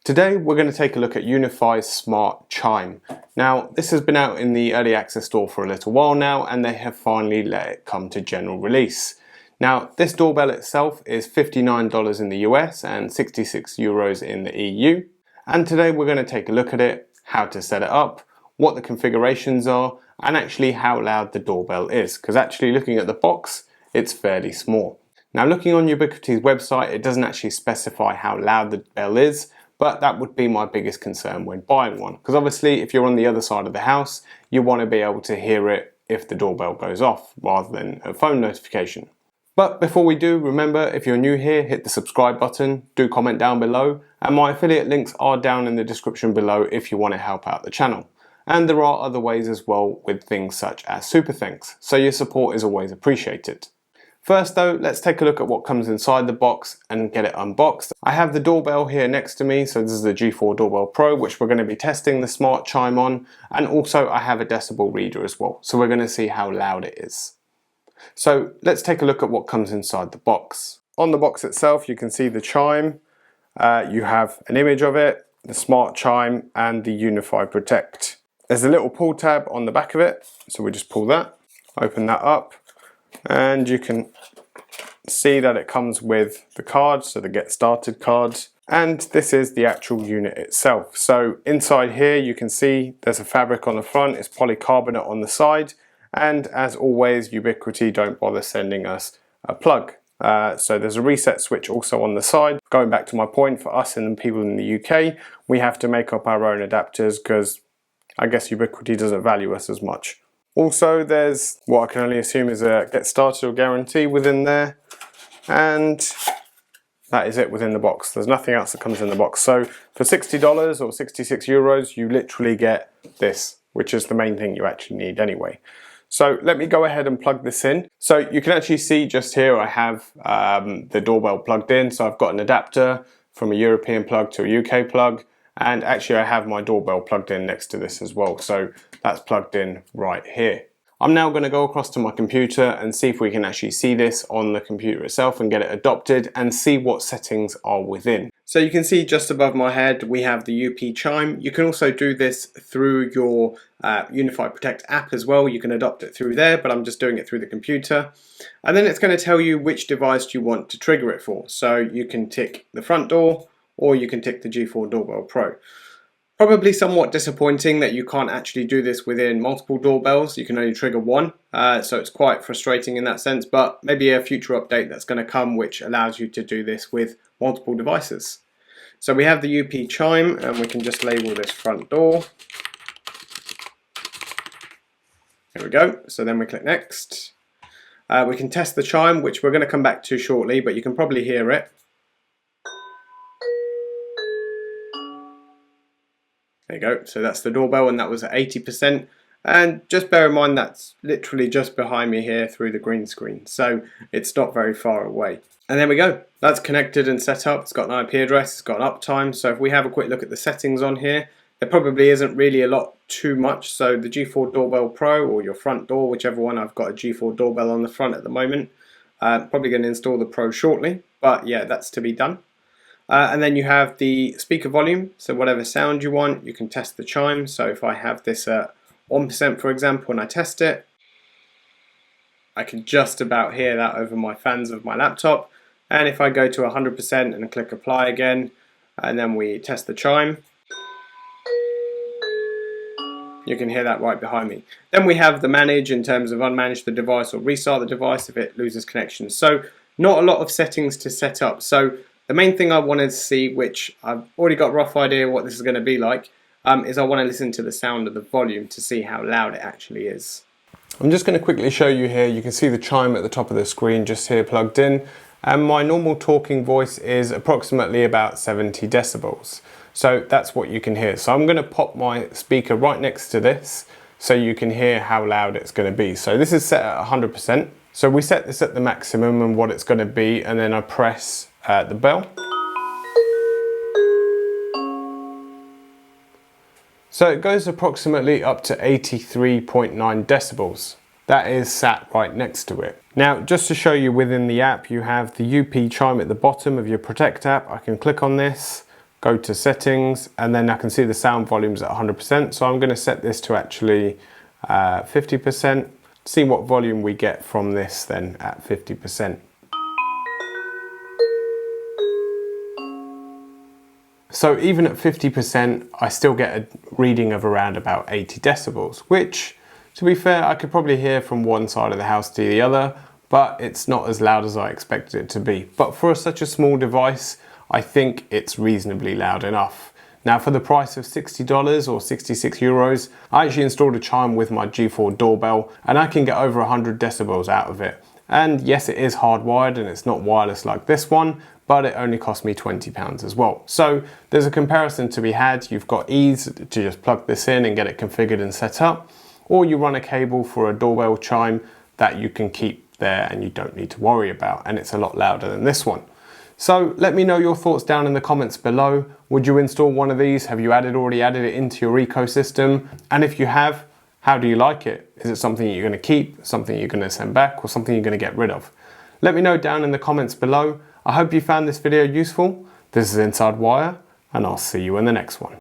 Today we're going to take a look at UniFi's smart Chime. Now this has been out in the early access store for a little while now, and they have finally let it come to general release. Now this doorbell itself is $59 in the US and 66 euros in the EU. And today we're going to take a look at it, how to set it up, what the configurations are, and actually how loud the doorbell is, because actually looking at the box, it's fairly small. Now looking on Ubiquitis' website, it doesn't actually specify how loud the bell is, but that would be my biggest concern when buying one, because obviously if you're on the other side of the house, you want to be able to hear it if the doorbell goes off rather than a phone notification. But before we do, remember, if you're new here, hit the subscribe button, do comment down below, and my affiliate links are down in the description below if you want to help out the channel. And there are other ways as well with things such as super thanks, so your support is always appreciated. First though, let's take a look at what comes inside the box and get it unboxed. I have the doorbell here next to me, so this is the G4 Doorbell Pro, which we're going to be testing the smart Chime on, and also I have a decibel reader as well, so we're going to see how loud it is. So let's take a look at what comes inside the box. On the box itself you can see the Chime, you have an image of it, the smart Chime and the UniFi Protect. There's a little pull tab on the back of it, so we just pull that, open that up, and you can see that it comes with the card, so the get started card, and this is the actual unit itself. So inside here you can see there's a fabric on the front, it's polycarbonate on the side, and as always Ubiquiti don't bother sending us a plug. So there's a reset switch also on the side. Going back to my point, for us and the people in the UK, we have to make up our own adapters because I guess Ubiquiti doesn't value us as much. Also, there's what I can only assume is a get started or guarantee within there, and that is it within the box. There's nothing else that comes in the box. So for $60 or 66 euros, you literally get this, which is the main thing you actually need anyway. So let me go ahead and plug this in. So you can actually see just here I have the doorbell plugged in. So I've got an adapter from a European plug to a UK plug. And actually I have my doorbell plugged in next to this as well, so that's plugged in right here. I'm now going to go across to my computer and see if we can actually see this on the computer itself and get it adopted and see what settings are within. So you can see just above my head we have the UP Chime. You can also do this through your UniFi Protect app as well. You can adopt it through there, but I'm just doing it through the computer. And then it's going to tell you which device you want to trigger it for. So you can tick the front door, or you can tick the G4 Doorbell Pro. Probably somewhat disappointing that you can't actually do this within multiple doorbells. You can only trigger one, so it's quite frustrating in that sense, but maybe a future update that's going to come which allows you to do this with multiple devices. So we have the UP Chime, and we can just label this front door. There we go, so then we click next. We can test the Chime, which we're going to come back to shortly, but you can probably hear it. There you go, so that's the doorbell, and that was at 80%. And just bear in mind that's literally just behind me here through the green screen, so it's not very far away. And there we go, that's connected and set up. It's got an IP address, it's got an uptime. So if we have a quick look at the settings on here, there probably isn't really a lot too much. So the G4 Doorbell Pro, or your front door, whichever one, I've got a G4 doorbell on the front at the moment. Probably going to install the Pro shortly, but yeah, that's to be done. And then you have the speaker volume, so whatever sound you want, you can test the Chime. So if I have this at 1% for example and I test it, I can just about hear that over my fans of my laptop. And if I go to 100% and click apply again, and then we test the Chime, you can hear that right behind me. Then we have the manage in terms of unmanage the device or restart the device if it loses connection. So not a lot of settings to set up. So the main thing I wanted to see, which I've already got a rough idea what this is going to be like, is I want to listen to the sound of the volume to see how loud it actually is. I'm just going to quickly show you here. You can see the Chime at the top of the screen just here plugged in, and my normal talking voice is approximately about 70 decibels. So that's what you can hear. So I'm going to pop my speaker right next to this so you can hear how loud it's going to be. So this is set at 100%. So we set this at the maximum and what it's going to be, and then I press the bell. So it goes approximately up to 83.9 decibels. That is sat right next to it. Now, just to show you within the app, you have the UP Chime at the bottom of your Protect app. I can click on this, go to settings, and then I can see the sound volume's at 100%. So I'm going to set this to actually 50%. See what volume we get from this then at 50%. So even at 50%, I still get a reading of around about 80 decibels, which, to be fair, I could probably hear from one side of the house to the other, but it's not as loud as I expected it to be. But for such a small device, I think it's reasonably loud enough. Now, for the price of $60 or 66 euros, I actually installed a Chime with my G4 doorbell, and I can get over 100 decibels out of it. And yes, it is hardwired and it's not wireless like this one, but it only cost me £20 as well. So there's a comparison to be had. You've got ease to just plug this in and get it configured and set up, or you run a cable for a doorbell Chime that you can keep there and you don't need to worry about, and it's a lot louder than this one. So let me know your thoughts down in the comments below. Would you install one of these? Have you already added it into your ecosystem? And if you have, how do you like it? Is it something you're going to keep, something you're going to send back, or something you're going to get rid of? Let me know down in the comments below. I hope you found this video useful. This is Inside Wire, and I'll see you in the next one.